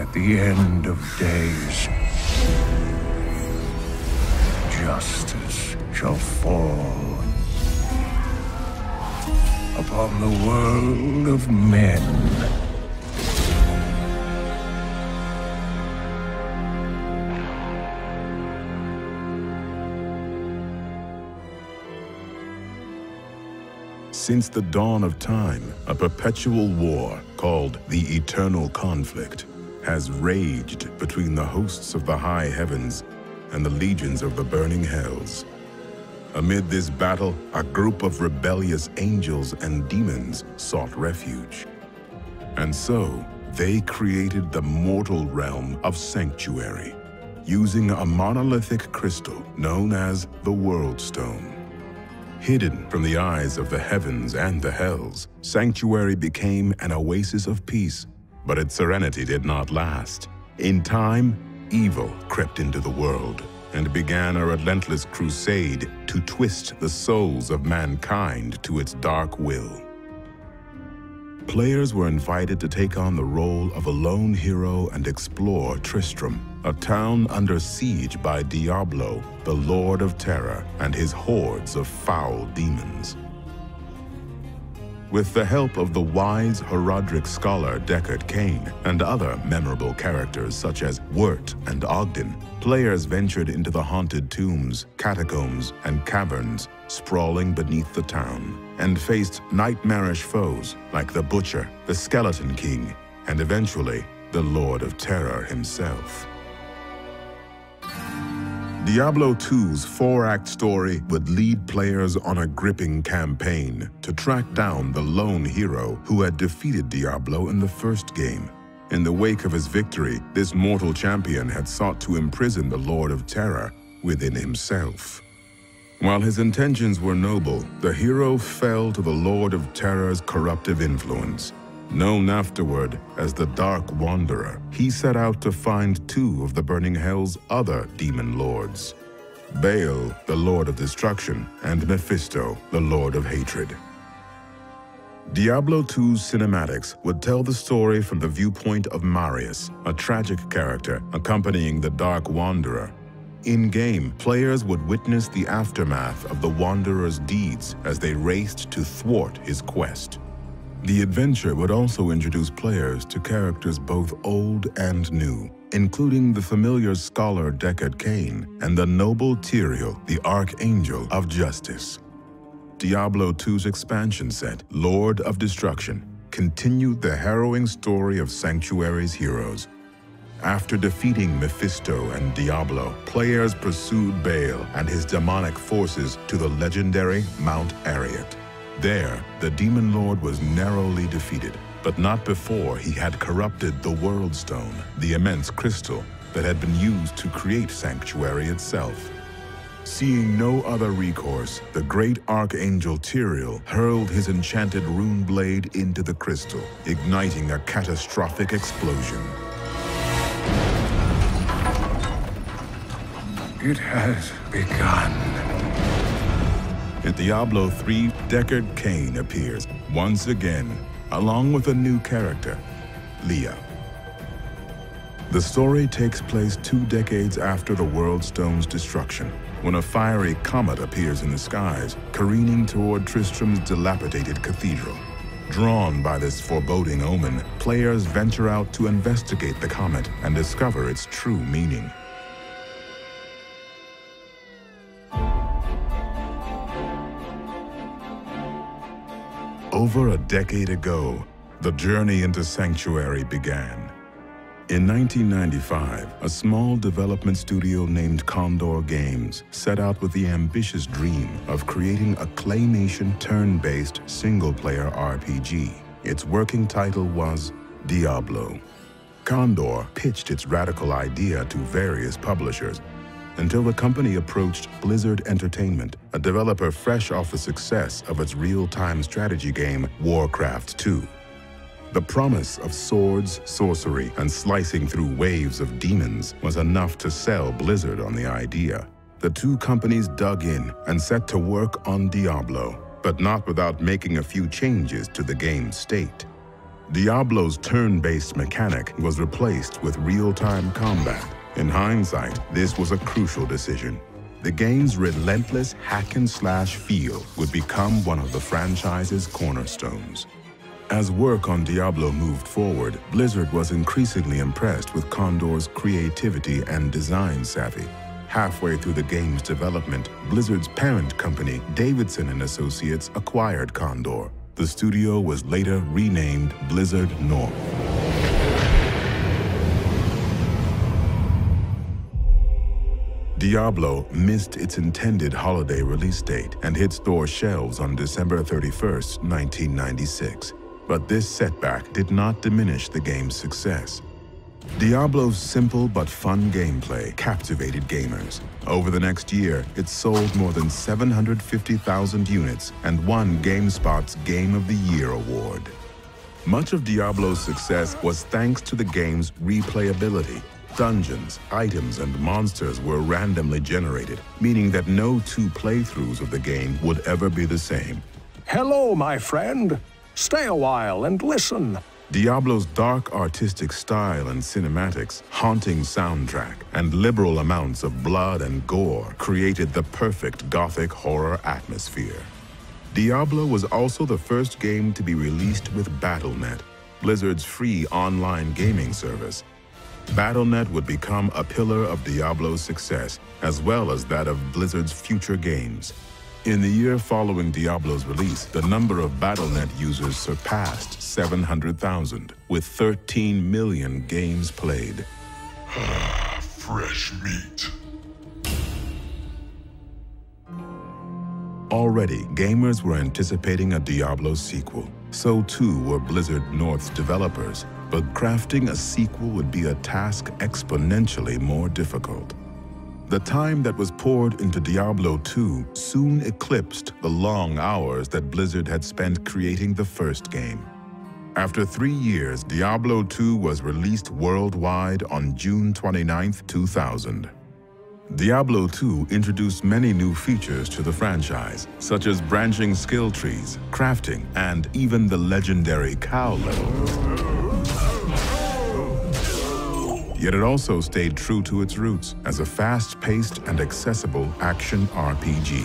at the end of days, justice shall fall upon the world of men. Since the dawn of time, a perpetual war called the Eternal Conflict has raged between the hosts of the high heavens and the legions of the burning hells. Amid this battle, a group of rebellious angels and demons sought refuge. And so, they created the mortal realm of Sanctuary, using a monolithic crystal known as the World Stone. Hidden from the eyes of the heavens and the hells, Sanctuary became an oasis of peace, but its serenity did not last. In time, evil crept into the world and began a relentless crusade to twist the souls of mankind to its dark will. Players were invited to take on the role of a lone hero and explore Tristram, a town under siege by Diablo, the Lord of Terror, and his hordes of foul demons. With the help of the wise Horadric scholar Deckard Cain and other memorable characters such as Wirt and Ogden, players ventured into the haunted tombs, catacombs, and caverns sprawling beneath the town, and faced nightmarish foes like the Butcher, the Skeleton King, and eventually the Lord of Terror himself. Diablo 2's 4-act story would lead players on a gripping campaign to track down the lone hero who had defeated Diablo in the first game. In the wake of his victory, this mortal champion had sought to imprison the Lord of Terror within himself. While his intentions were noble, the hero fell to the Lord of Terror's corruptive influence. Known afterward as the Dark Wanderer, he set out to find two of the Burning Hell's other demon lords, Baal, the Lord of Destruction, and Mephisto, the Lord of Hatred. Diablo 2's cinematics would tell the story from the viewpoint of Marius, a tragic character accompanying the Dark Wanderer. In-game, players would witness the aftermath of the Wanderer's deeds as they raced to thwart his quest. The adventure would also introduce players to characters both old and new, including the familiar scholar Deckard Cain and the noble Tyrael, the Archangel of Justice. Diablo 2's expansion set, Lord of Destruction, continued the harrowing story of Sanctuary's heroes. After defeating Mephisto and Diablo, players pursued Baal and his demonic forces to the legendary Mount Arreat. There, the Demon Lord was narrowly defeated, but not before he had corrupted the World Stone, the immense crystal that had been used to create Sanctuary itself. Seeing no other recourse, the great Archangel Tyrael hurled his enchanted rune blade into the crystal, igniting a catastrophic explosion. It has begun. In Diablo 3, Deckard Cain appears once again, along with a new character, Leah. The story takes place 2 decades after the World Stone's destruction, when a fiery comet appears in the skies, careening toward Tristram's dilapidated cathedral. Drawn by this foreboding omen, players venture out to investigate the comet and discover its true meaning. Over a decade ago, the journey into Sanctuary began. In 1995, a small development studio named Condor Games set out with the ambitious dream of creating a claymation turn-based single-player RPG. Its working title was Diablo. Condor pitched its radical idea to various publishers, until the company approached Blizzard Entertainment, a developer fresh off the success of its real-time strategy game, Warcraft 2. The promise of swords, sorcery, and slicing through waves of demons was enough to sell Blizzard on the idea. The two companies dug in and set to work on Diablo, but not without making a few changes to the game's state. Diablo's turn-based mechanic was replaced with real-time combat. In hindsight, this was a crucial decision. The game's relentless hack-and-slash feel would become one of the franchise's cornerstones. As work on Diablo moved forward, Blizzard was increasingly impressed with Condor's creativity and design savvy. Halfway through the game's development, Blizzard's parent company, Davidson & Associates, acquired Condor. The studio was later renamed Blizzard North. Diablo missed its intended holiday release date and hit store shelves on December 31, 1996. But this setback did not diminish the game's success. Diablo's simple but fun gameplay captivated gamers. Over the next year, it sold more than 750,000 units and won GameSpot's Game of the Year award. Much of Diablo's success was thanks to the game's replayability. Dungeons, items, and monsters were randomly generated, meaning that no two playthroughs of the game would ever be the same. Hello, my friend. Stay a while and listen. Diablo's dark artistic style and cinematics, haunting soundtrack, and liberal amounts of blood and gore created the perfect gothic horror atmosphere. Diablo was also the first game to be released with Battle.net, Blizzard's free online gaming service. Battle.net would become a pillar of Diablo's success, as well as that of Blizzard's future games. In the year following Diablo's release, the number of Battle.net users surpassed 700,000, with 13 million games played. Fresh meat. Already, gamers were anticipating a Diablo sequel. So too were Blizzard North's developers, but crafting a sequel would be a task exponentially more difficult. The time that was poured into Diablo 2 soon eclipsed the long hours that Blizzard had spent creating the first game. After 3 years, Diablo 2 was released worldwide on June 29, 2000. Diablo 2 introduced many new features to the franchise, such as branching skill trees, crafting, and even the legendary cow level. Yet it also stayed true to its roots as a fast-paced and accessible action RPG.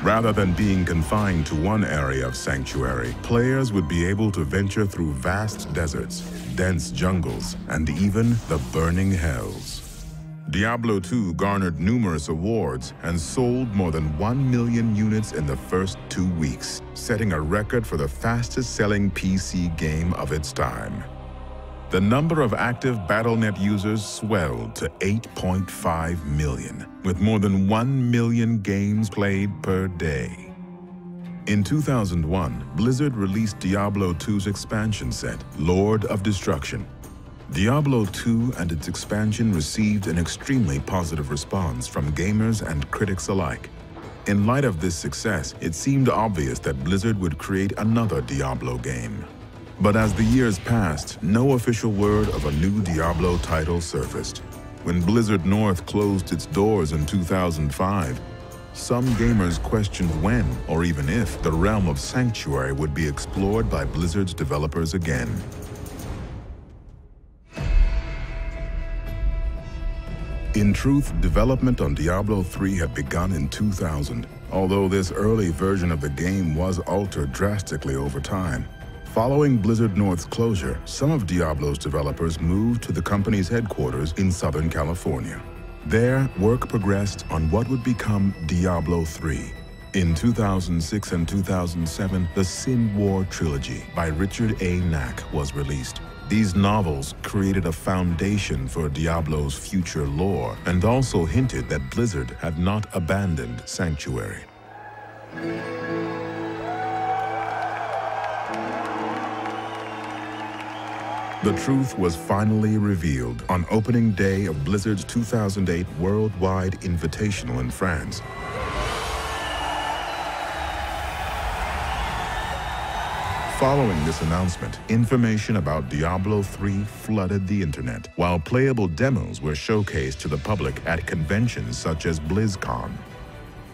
Rather than being confined to one area of Sanctuary, players would be able to venture through vast deserts, dense jungles, and even the burning hells. Diablo 2 garnered numerous awards and sold more than 1 million units in the first 2 weeks, setting a record for the fastest-selling PC game of its time. The number of active Battle.net users swelled to 8.5 million, with more than 1 million games played per day. In 2001, Blizzard released Diablo 2's expansion set, Lord of Destruction. Diablo 2 and its expansion received an extremely positive response from gamers and critics alike. In light of this success, it seemed obvious that Blizzard would create another Diablo game. But as the years passed, no official word of a new Diablo title surfaced. When Blizzard North closed its doors in 2005, some gamers questioned when, or even if, the realm of Sanctuary would be explored by Blizzard's developers again. In truth, development on Diablo 3 had begun in 2000, although this early version of the game was altered drastically over time. Following Blizzard North's closure, some of Diablo's developers moved to the company's headquarters in Southern California. There, work progressed on what would become Diablo 3. In 2006 and 2007, the Sin War trilogy by Richard A. Knack was released. These novels created a foundation for Diablo's future lore and also hinted that Blizzard had not abandoned Sanctuary. The truth was finally revealed on opening day of Blizzard's 2008 Worldwide Invitational in France. Following this announcement, information about Diablo 3 flooded the internet, while playable demos were showcased to the public at conventions such as BlizzCon.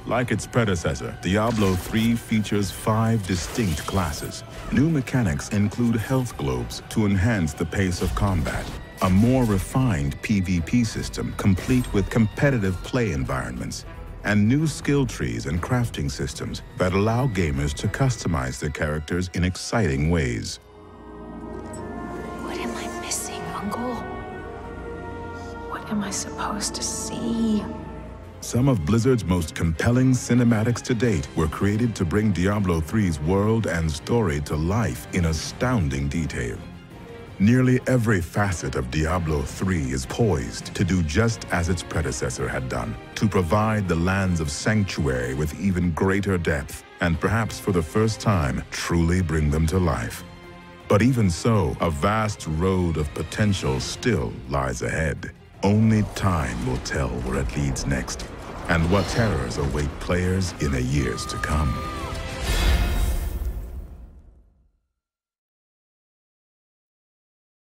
Like its predecessor, Diablo 3 features 5 distinct classes. New mechanics include health globes to enhance the pace of combat, a more refined PvP system complete with competitive play environments, and new skill trees and crafting systems that allow gamers to customize their characters in exciting ways. What am I missing, Uncle? What am I supposed to see? Some of Blizzard's most compelling cinematics to date were created to bring Diablo 3's world and story to life in astounding detail. Nearly every facet of Diablo 3 is poised to do just as its predecessor had done, to provide the lands of Sanctuary with even greater depth, and perhaps for the first time, truly bring them to life. But even so, a vast road of potential still lies ahead. Only time will tell where it leads next, and what terrors await players in the years to come.